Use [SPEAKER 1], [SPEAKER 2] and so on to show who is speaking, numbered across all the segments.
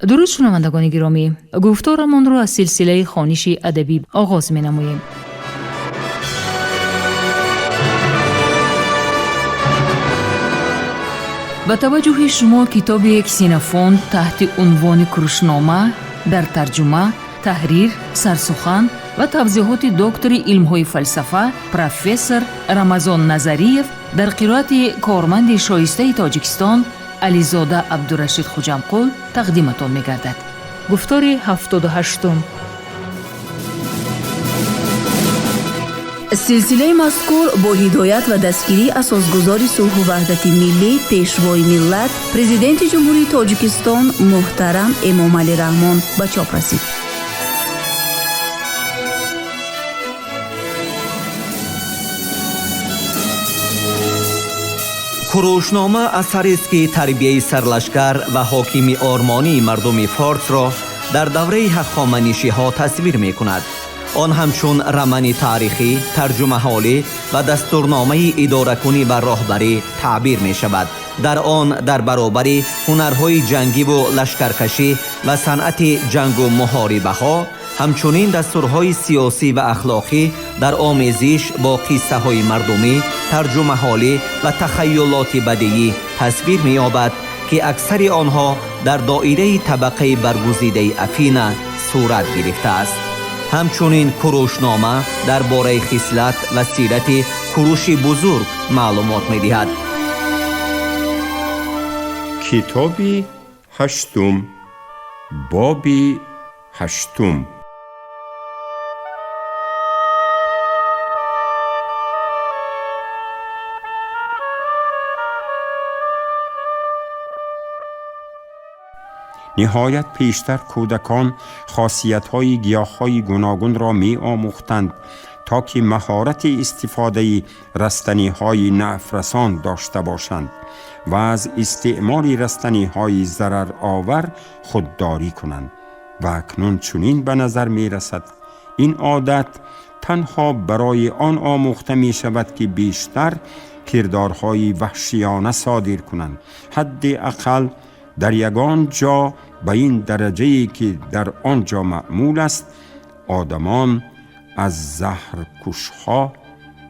[SPEAKER 1] درود شنوندگان گرامی، گفتارمان را از سلسله خوانش ادبی آغاز می‌نماییم. با توجه شما کتاب کسینوفونت تحت عنوان کروشنامه در ترجمه، تحریر، سرسخن و توضیحات دکتر علم‌های فلسفه پروفسور رمضان نظریف در قرائت کارمند شایسته تاجیکستان علیزاده عبدالرشید خوجمقل تقدیمتان می‌گردد. گفتار 78.
[SPEAKER 2] سلسله مذکور با هدایت و دستگیری اساسگزار صلح و وحدت ملی پیشوای ملت پرزیدنت جمهوری تاجیکستان محترم امامعلی رحمان به چاپ رسید.
[SPEAKER 3] کروشنامه اثری است که تربیه سرلشکر و حاکم آرمانی مردم فارس را در دوره هخامنشی‌ها تصویر می‌کند. آن همچون رمانی تاریخی، ترجمه حالی و دستورنامه اداره‌کنی و راهبری تعبیر می‌شود. در آن در برابر هنرهای جنگی و لشکرکشی و صنعت جنگ و محاربه‌ها، همچنین دستورهای سیاسی و اخلاقی در آمیزش با قصه های مردمی، ترجمه حالی و تخیلات بدیعی تصویر می‌یابد که اکثر آنها در دایره طبقه برگزیده افینه صورت گرفته است. همچنین کروشنامه درباره خصلت و سیرت کوروش بزرگ معلومات می‌دهد.
[SPEAKER 4] کتابی هشتم، بابی هشتم. نهایت پیشتر کودکان خاصیت‌های گیاه‌های گوناگون را می‌آموختند تا که مهارت استفاده رستنی‌های نفع‌رسان داشته باشند و از استعمال رستنی‌های ضررآور خودداری کنند. و اکنون چنین به نظر می‌رسد این عادت تنها برای آن آموخته می‌شود که بیشتر کردارهای وحشیانه صادر کنند، حداقل در یگان جا به این درجه‌ای که در آنجا معمول است آدمان از زهرکش‌ها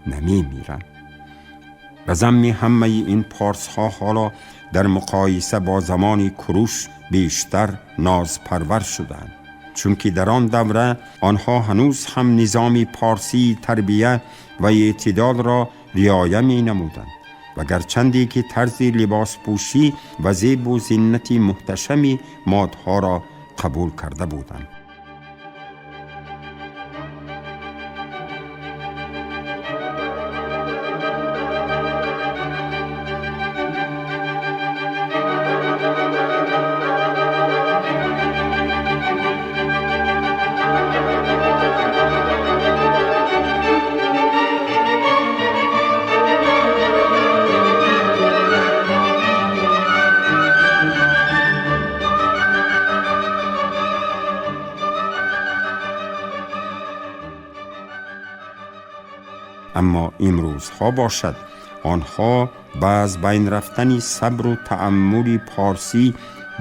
[SPEAKER 4] نمی‌میرند. و ضمن همه این پارس‌ها حالا در مقایسه با زمان کوروش بیشتر نازپرور شدند، چون که در آن دوره آنها هنوز هم نظام پارسی تربیه و اعتدال را رعایت می‌نمودند و گرچندی که طرز لباس پوشی و زیب و زینت محتشم مادها را قبول کرده بودند. اما امروزها باشد آنها با از بین رفتن صبر و تأمل پارسی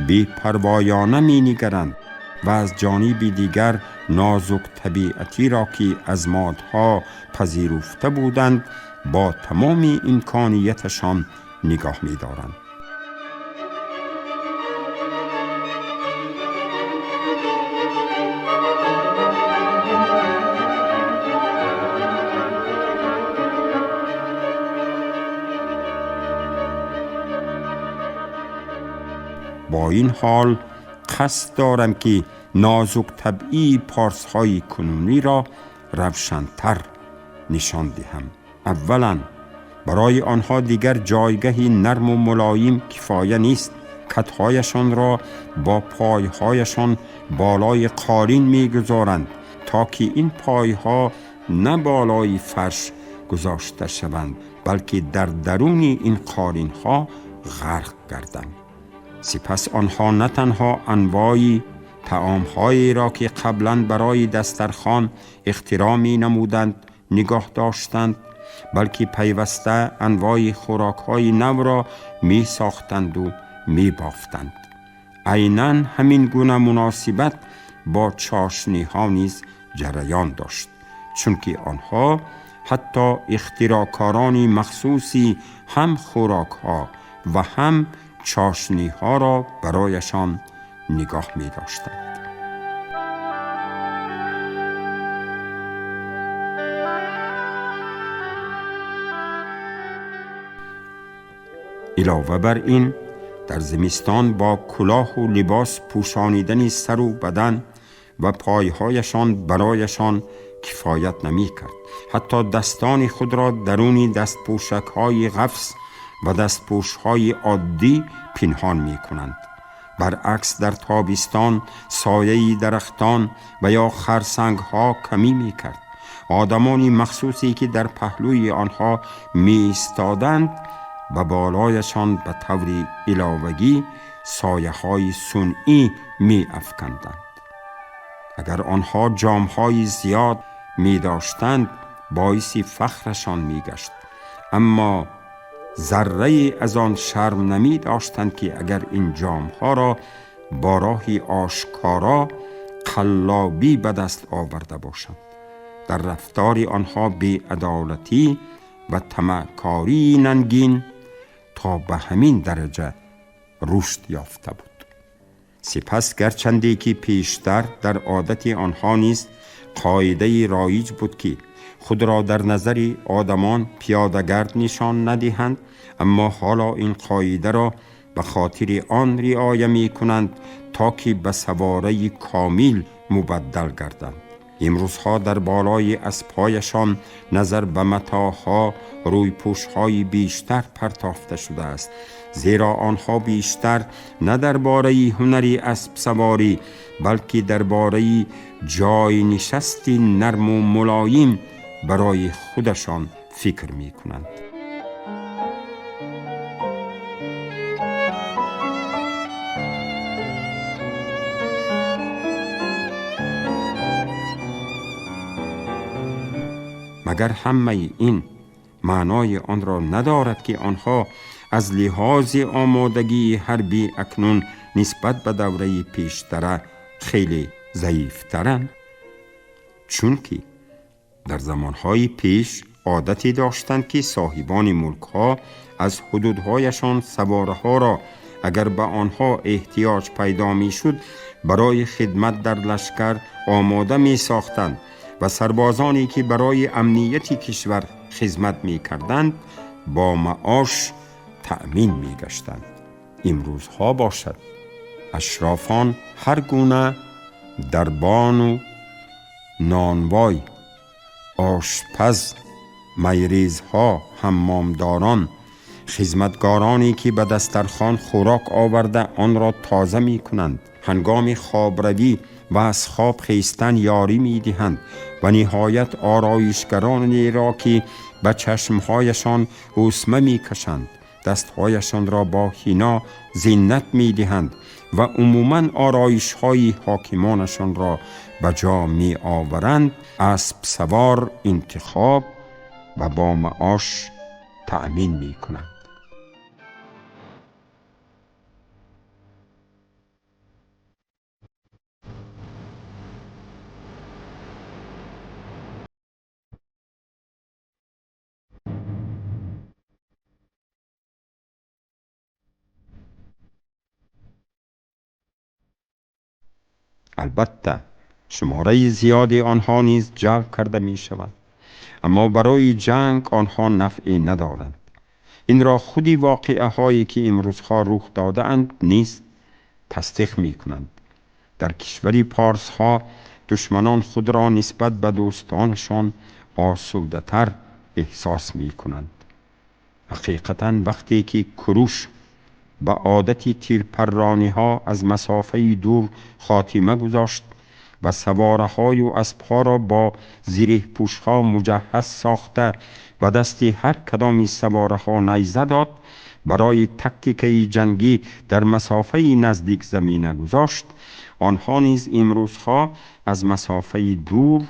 [SPEAKER 4] بی‌پروایانه می‌نگرند و از جانب دیگر نازک طبیعتی را که از مادها پذیرفته بودند با تمام امکانیتشان نگاه می‌دارند. با این حال قصد دارم که نازک طبعی پارس‌های کنونی را روشن‌تر نشان دهم. اولاً برای آنها دیگر جایگاه نرم و ملایم کفایه نیست. کت‌هایشان را با پای‌هایشان بالای قالین می‌گذارند تا که این پای‌ها نه بالای فرش گذاشته شوند بلکه در درون این قالین‌ها غرق گردند. سپس آنها نه تنها انواع طعام‌هایی را که قبلاً برای دسترخوان اختراع می‌نمودند نگاه داشتند، بلکه پیوسته انواع خوراک‌های نو را می‌ساختند و می‌بافتند. عیناً همین گونه مناسبت با چاشنی ها نیز جریان داشت، چون که آنها حتی اختراعکاران مخصوصی هم خوراک ها و هم چاشنی ها را برایشان نگاه می داشتند. علاوه بر این، در زمستان با کلاه و لباس پوشانیدن سر و بدن و پایهایشان برایشان کفایت نمی کرد. حتی دستان خود را درون دستپوشک های قفس و دستپوش های عادی پنهان می کنند. برعکس در تابستان سایه درختان و یا خرسنگ ها کمی می کرد. آدمانی مخصوصی که در پهلوی آنها می ایستادند و بالایشان به طور علاوگی سایه های صنعی می افکندند. اگر آنها جامهای زیاد می داشتند باعث فخرشان می گشت، اما ذره از آن شرم نمی داشتند که اگر این جامها را با راهی آشکارا قلابی به دست آورده باشند. در رفتار آنها بی‌عدالتی و طمعکاری ننگین تا به همین درجه رشد یافته بود. سپس گرچندی که پیشتر در عادت آنها نیز قاعده رایج بود که خود را در نظر آدمان پیاده‌گرد نشان ندهند، اما حالا این قاعده را به خاطر آن رعایت می کنند تا که به سواره کامل مبدل گردند. امروزها در بالای اسب‌هایشان نظر به متاعها روی پوش‌های بیشتر پرتافته شده است، زیرا آنها بیشتر نه درباره هنر اسب سواری بلکه درباره جای نشستی نرم و ملایم برای خودشان فکر می کنند. مگر همه این معنای آن را ندارد که آنها از لحاظ آمادگی حربی اکنون نسبت به دوره پیشتر خیلی ضعیفترند؟ چون که در زمانهای پیش عادتی داشتند که صاحبان ملکها از حدودهایشان سواره ها را اگر به آنها احتیاج پیدا می شد برای خدمت در لشکر آماده می ساختند و سربازانی که برای امنیت کشور خدمت می کردند با معاش تأمین می گشتند. امروزها باشد اشرافان هر گونه دربان و نانوای، آشپز، میریزها، حمامداران، خدمتگارانی که به دسترخوان خوراک آورده آن را تازه می کنند، هنگام خوابروی و از خواب خیستن یاری می دهند و نهایت آرایشگرانی را که به چشمهایشان اوسمه می کشند دستهایشان را با حنا زینت می دهند و عموماً آرایش های حاکمانشان را به جا می آورند، اسب سوار انتخاب و با معاش تأمین می کنند. البته شماره زیادی آنها نیز جلب کرده می شود، اما برای جنگ آنها نفعی ندارند. این را خودی واقعه هایی که امروزها رخ داده اند نیز تصدیق می کنند. در کشوری پارس ها دشمنان خود را نسبت به دوستانشان آسوده تر احساس می کنند. حقیقتا وقتی که کوروش به عادت تیرپرانی ها از مسافه دور خاتمه گذاشت و سواره های و اسبها را با زره پوش ها مجهز ساخته و دست هر کدام سواره ها نیزه داد، برای تکتیک جنگی در مسافه نزدیک زمینه گذاشت، آنها نیز امروزها از مسافه دور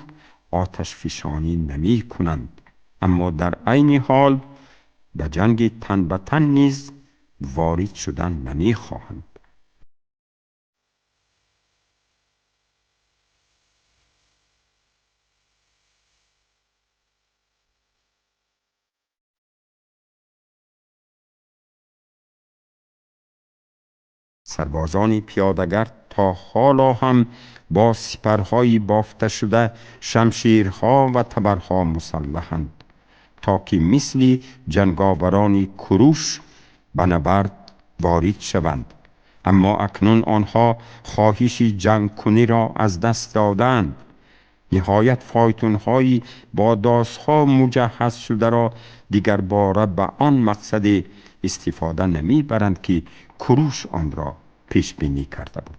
[SPEAKER 4] آتش فشانی نمی کنند، اما در عین حال به جنگ تن به تن نیز وارد شدن نمی خواهند. سربازان پیادهگر تا حالا هم با سپرهای بافته شده، شمشیرها و تبرها مسلحند تا که مثل جنگاوران کوروش به نبرد وارد شوند. اما اکنون آنها خواهش جنگ کنی را از دست دادند. نهایت فایتون‌هایی با داس‌ها مجهز شده را دیگر باره به آن مقصد استفاده نمی‌برند که کوروش آن را پیش بینی کرده بود.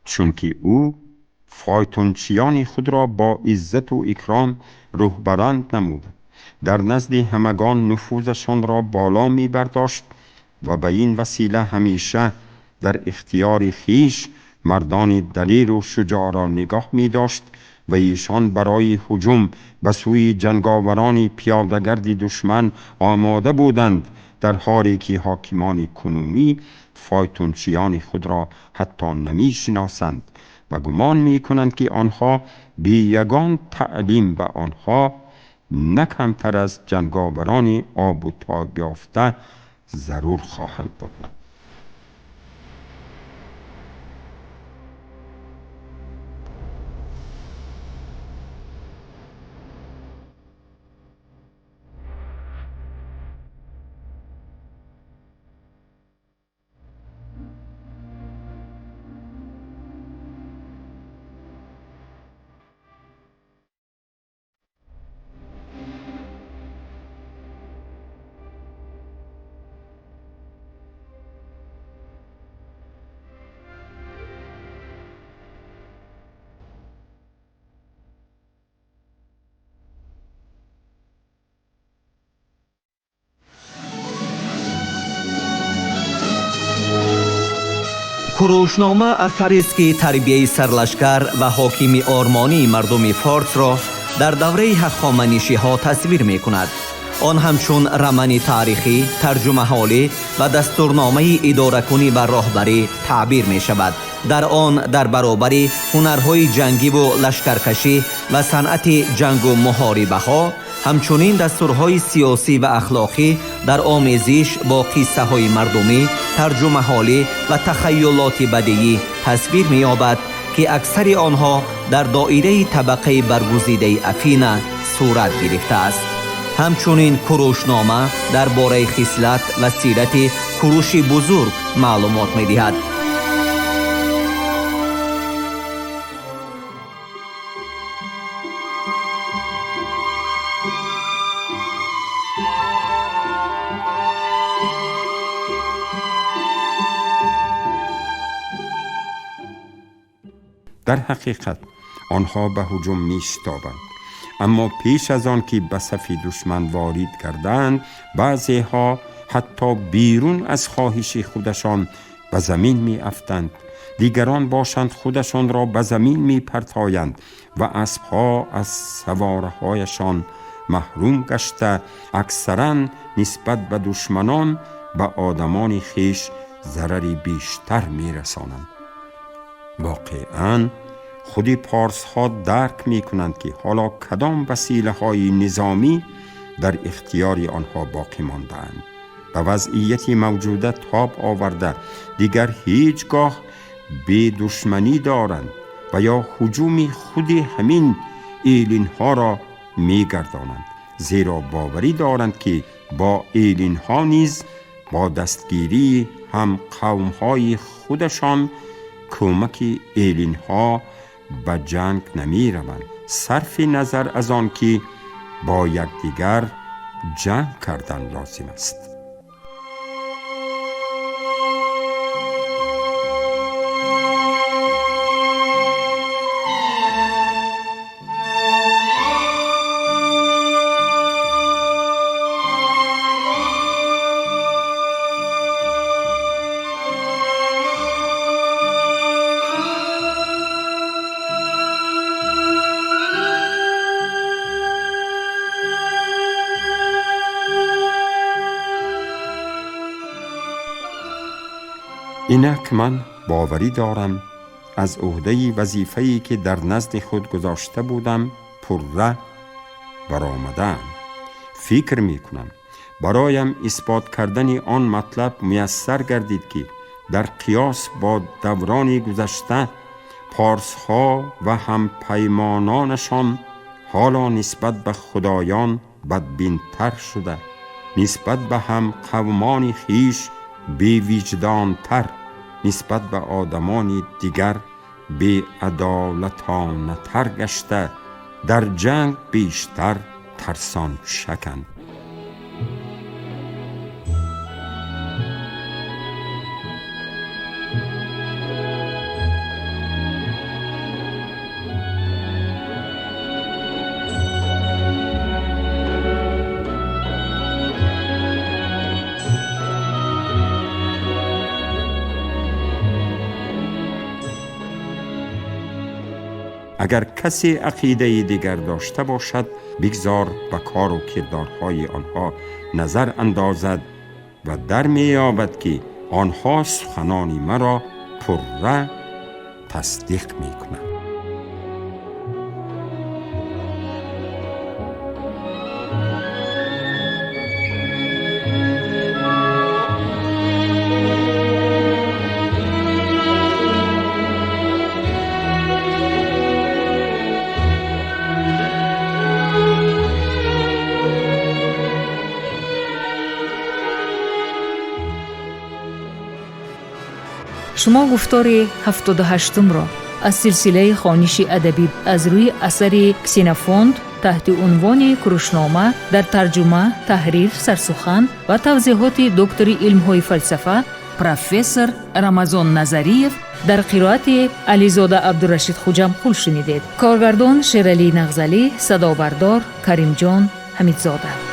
[SPEAKER 4] چون که او فایتونچیان خود را با عزت و اکرام رهبرند نمود، در نزد همگان نفوذشان را بالا می برداشت و به این وسیله همیشه در اختیار خیش مردان دلیر و شجاع را نگاه می داشت و ایشان برای هجوم به سوی جنگاوران پیادهگرد دشمن آماده بودند، در حالی که حاکمان کنونی فایتونچیان خود را حتی نمی شناسند و گمان می کنند که آنها بی یگان تعلیم به آنها نه کمتر از جنگاوران آب و تاب یافته ضرور خواهد بود.
[SPEAKER 3] کوروشنامه اثری است که تربیه سرلشکر و حاکم آرمانی مردم فارس را در دوره هخامنشی‌ها تصویر می کند. آن همچون رمانی تاریخی، ترجمه حالی و دستورنامه اداره کنی و راهبری تعبیر می شود. در آن در برابر هنرهای جنگی و لشکرکشی و صنعت جنگ و محاربه ها، همچنین دستورهای سیاسی و اخلاقی در آمیزش با قصه های مردمی، ترجمه حالی و تخیلات بدیعی تصویر می یابد که اکثر آنها در دایره طبقه برگزیده افینا صورت گرفته است. همچنین کوروشنامه درباره خصلت و سیرت کوروش بزرگ معلومات می دهد.
[SPEAKER 4] در حقیقت آنها به هجوم می‌شتابند، اما پیش از آن که به صف دشمن وارد کردند، بعضی ها حتی بیرون از خواهش خودشان به زمین می افتند، دیگران باشند خودشان را به زمین می پرتایند و اسبها از سوارهایشان محروم گشته اکثرا نسبت به دشمنان به آدمان خیش ضرری بیشتر می رسانند. واقعاً خودی پارس ها درک می کنند که حالا کدام وسیله های نظامی در اختیار آنها باقی ماندند. به وضعیت موجوده تاب آورده دیگر هیچگاه به دشمنی دارند و یا هجوم خود همین ایلین ها را می گردانند، زیرا باوری دارند که با ایلین ها نیز با دستگیری هم قوم های خودشان کمک ایلین ها به جنگ نمی روند، صرف نظر از آن که با یکدیگر جنگ کردن لازم است. اینک من باوری دارم از عهده وظیفه‌ای که در نزد خود گذاشته بودم پره برآمدم. فکر می کنم برایم اثبات کردن آن مطلب میسر گردید که در قیاس با دوران گذشته پارس‌ها و هم پیمانانشان حالا نسبت به خدایان بدبین‌تر شده، نسبت به هم قومان خیش بی وجدان‌تر، نسبت به آدمان دیگر بی عدالتانه‌تر گشته، در جنگ بیشتر ترسان شکن. اگر کسی عقیده دیگر داشته باشد بگذار به کار و کردارهای آنها نظر اندازد و در می‌یابد که آنها سخنان مرا پره تصدیق می‌کنند.
[SPEAKER 1] شما گفتار 78 را از سلسله خوانش ادبی از روی اثر کسینوفونت تحت عنوان کروشنامه در ترجمه، تحریر، سرسخن و توضیحات دکتر علم‌های فلسفه پروفسور رمضان نظریف در قرائت علیزاده عبدالرشید خوجمقل شنیدید. کارگردان شیرعلی نغزلی، صدابردار کریم جان حمیدزاده.